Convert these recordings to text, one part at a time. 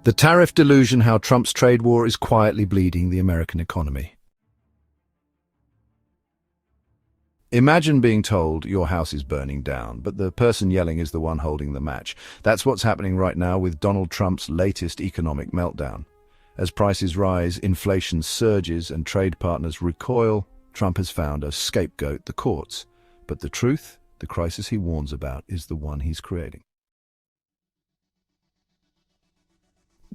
The tariff delusion: how Trump's trade war is quietly bleeding the American economy. Imagine being told your house is burning down, but the person yelling is the one holding the match. That's what's happening right now with Donald Trump's latest economic meltdown. As prices rise, inflation surges, and trade partners recoil, Trump has found a scapegoat: the courts. But the truth, the crisis he warns about, is the one he's creating.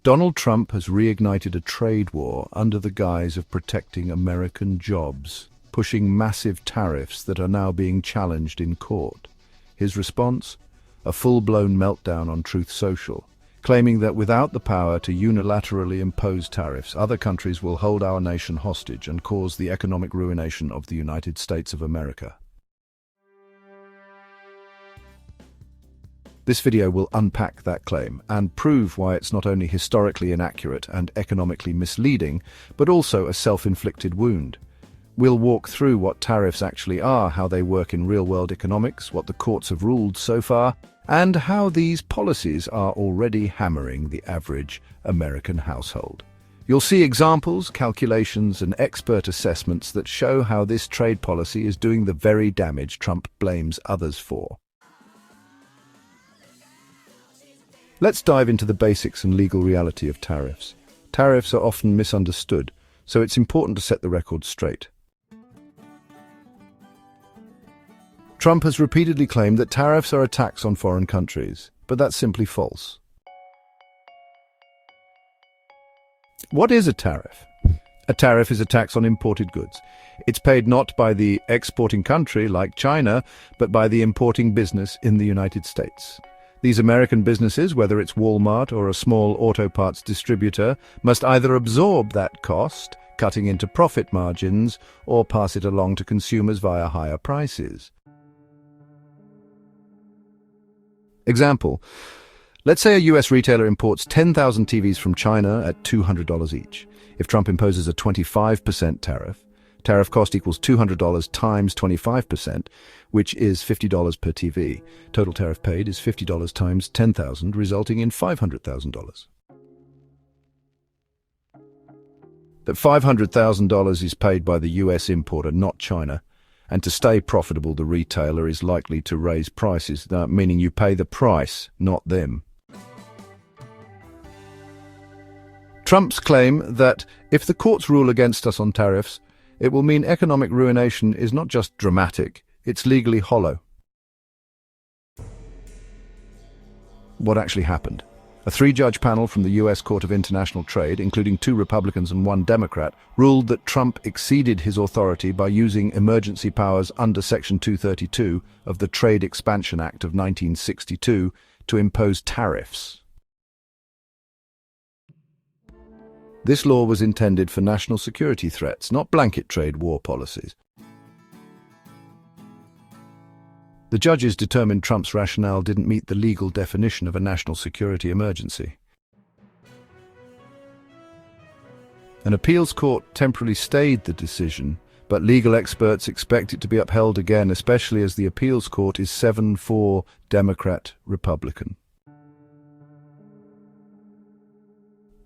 Donald Trump has reignited a trade war under the guise of protecting American jobs, pushing massive tariffs that are now being challenged in court. His response? A full-blown meltdown on Truth Social, claiming that without the power to unilaterally impose tariffs, other countries will hold our nation hostage and cause the economic ruination of the United States of America. This video will unpack that claim and prove why it's not only historically inaccurate and economically misleading, but also a self-inflicted wound. We'll walk through what tariffs actually are, how they work in real-world economics, what the courts have ruled so far, and how these policies are already hammering the average American household. You'll see examples, calculations, and expert assessments that show how this trade policy is doing the very damage Trump blames others for. Let's dive into the basics and legal reality of tariffs. Tariffs are often misunderstood, so it's important to set the record straight. Trump has repeatedly claimed that tariffs are a tax on foreign countries, but that's simply false. What is a tariff? A tariff is a tax on imported goods. It's paid not by the exporting country, like China, but by the importing business in the United States. These American businesses, whether it's Walmart or a small auto parts distributor, must either absorb that cost, cutting into profit margins, or pass it along to consumers via higher prices. Example: let's say a US retailer imports 10,000 TVs from China at $200 each. If Trump imposes a 25% tariff, tariff cost equals $200 times 25%, which is $50 per TV. Total tariff paid is $50 times 10,000, resulting in $500,000. That $500,000 is paid by the US importer, not China. And to stay profitable, the retailer is likely to raise prices, meaning you pay the price, not them. Trump's claim that if the courts rule against us on tariffs, it will mean economic ruination is not just dramatic, it's legally hollow. What actually happened? A three-judge panel from the US Court of International Trade, including 2 Republicans and 1 Democrat, ruled that Trump exceeded his authority by using emergency powers under Section 232 of the Trade Expansion Act of 1962 to impose tariffs. This law was intended for national security threats, not blanket trade war policies. The judges determined Trump's rationale didn't meet the legal definition of a national security emergency. An appeals court temporarily stayed the decision, but legal experts expect it to be upheld again, especially as the appeals court is 7-4 Democrat-Republican.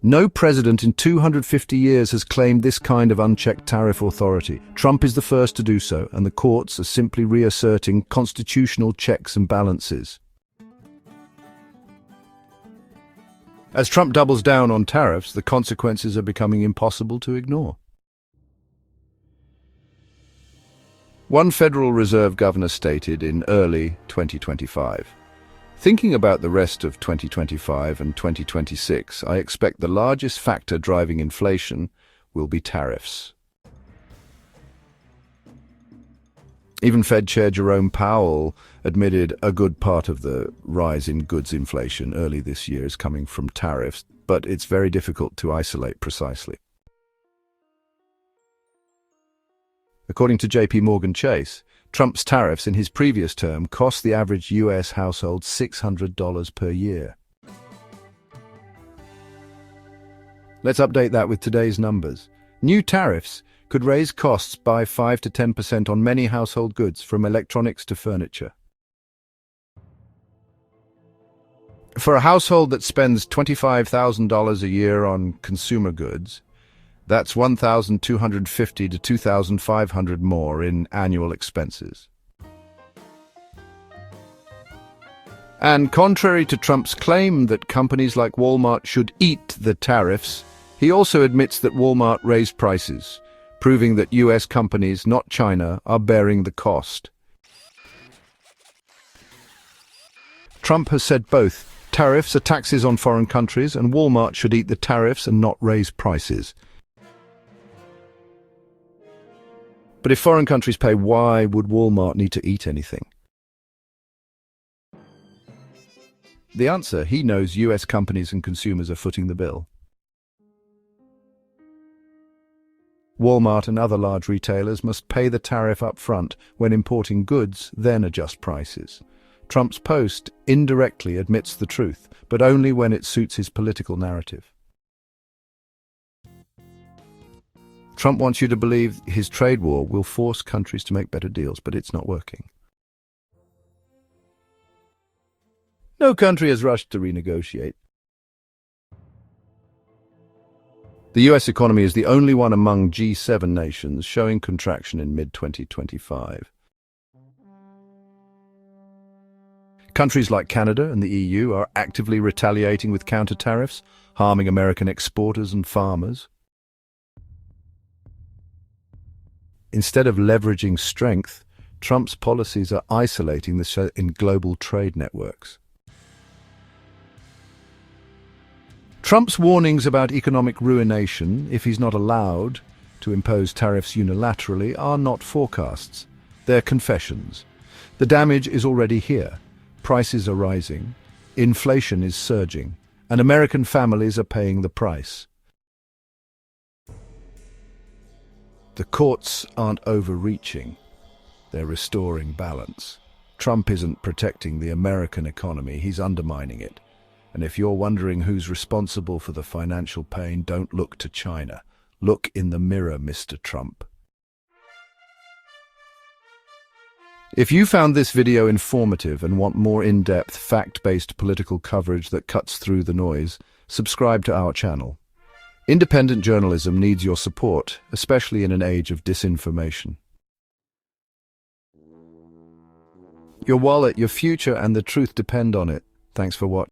No president in 250 years has claimed this kind of unchecked tariff authority. Trump is the first to do so, and the courts are simply reasserting constitutional checks and balances. As Trump doubles down on tariffs, the consequences are becoming impossible to ignore. One Federal Reserve governor stated in early 2025, "Thinking about the rest of 2025 and 2026, I expect the largest factor driving inflation will be tariffs." Even Fed Chair Jerome Powell admitted a good part of the rise in goods inflation early this year is coming from tariffs, but it's very difficult to isolate precisely. According to JP Morgan Chase, Trump's tariffs in his previous term cost the average US household $600 per year. Let's update that with today's numbers. New tariffs could raise costs by 5 to 10% on many household goods, from electronics to furniture. For a household that spends $25,000 a year on consumer goods, that's $1,250 to $2,500 more in annual expenses. And contrary to Trump's claim that companies like Walmart should eat the tariffs, he also admits that Walmart raised prices, proving that US companies, not China, are bearing the cost. Trump has said both. Tariffs are taxes on foreign countries, and Walmart should eat the tariffs and not raise prices. But if foreign countries pay, why would Walmart need to eat anything? The answer: he knows US companies and consumers are footing the bill. Walmart and other large retailers must pay the tariff up front when importing goods, then adjust prices. Trump's post indirectly admits the truth, but only when it suits his political narrative. Trump wants you to believe his trade war will force countries to make better deals, but it's not working. No country has rushed to renegotiate. The US economy is the only one among G7 nations showing contraction in mid-2025. Countries like Canada and the EU are actively retaliating with counter-tariffs, harming American exporters and farmers. Instead of leveraging strength, Trump's policies are isolating the show in global trade networks. Trump's warnings about economic ruination, if he's not allowed to impose tariffs unilaterally, are not forecasts. They're confessions. The damage is already here. Prices are rising, inflation is surging, and American families are paying the price. The courts aren't overreaching. They're restoring balance. Trump isn't protecting the American economy, he's undermining it. And if you're wondering who's responsible for the financial pain, don't look to China. Look in the mirror, Mr. Trump. If you found this video informative and want more in-depth, fact-based political coverage that cuts through the noise, subscribe to our channel. Independent journalism needs your support, especially in an age of disinformation. Your wallet, your future, and the truth depend on it. Thanks for watching.